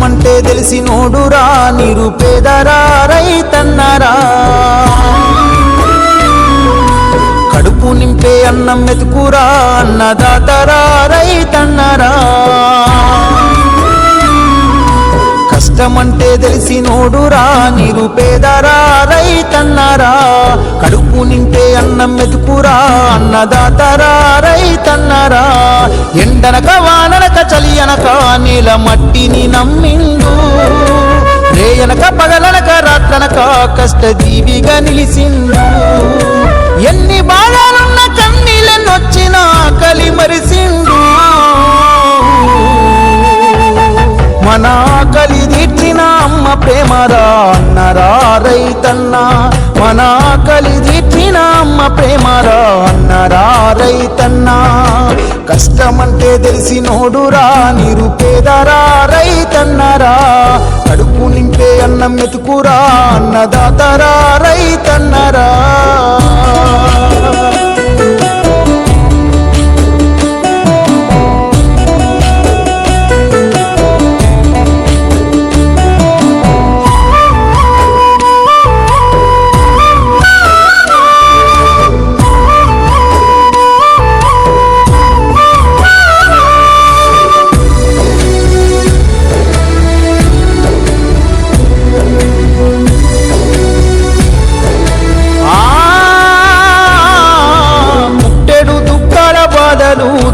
కష్టమంటే తెలిసినోడురా నిరుపేదరా రైతన్నరా కడుపు నింపే అన్నం మెతుకురా అన్నదాతరా రైతన్నరా కష్టమంటే తెలిసినోడురా నిరుపేదరా రైతన్నరా కడుపు నింపే అన్నం మెతుకురా అన్నదాతరా రైతన్నరా ఎండనక వాననక చలి అనక నేల మట్టిని నమ్మిండు రేయనక పగలనక రాత్రనక కష్టజీవిగా నిలిసిండు ఎన్ని బాధలున్న కన్నీళ్ళనొచ్చినా ఆకలి మరిసిండు మన ఆకలి తీర్చిన అమ్మ ప్రేమరా అన్నరా రైతన్న మన ఆకలి తీర్చిన అమ్మ ప్రేమరా అన్నరా రైతన్న కష్టమంటే తెలిసినోడురా నిరుపేదరా రైతన్నరా కడుపు నింపే అన్నం మెతుకురా అన్నదాతరా రైతన్నరా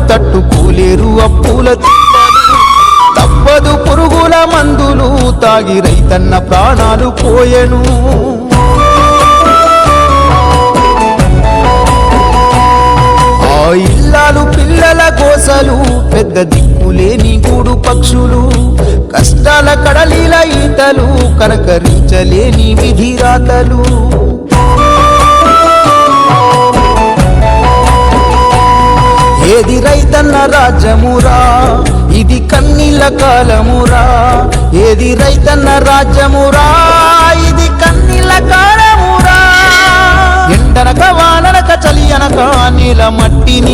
తట్టుకోలేరు అప్పుల తప్పదు పురుగుల మందులు తాగి రైతన్న ప్రాణాలు పోయెను ఆ ఇల్లాలు పిల్లల కోసలు పెద్ద దిక్కులేని గూడు పక్షులు కష్టాల కడలిల ఈతలు కనకరించలేని విధిరాతలు ఏది రైతన్న రాజ్యమురా ఇది కన్నీళ్ళ కాలమురా ఏది రైతన్న రాజ్యమురా ఇది కన్నీళ్ళ కాలమురా ఎండనక వాననక చలి అనక నీల మట్టిని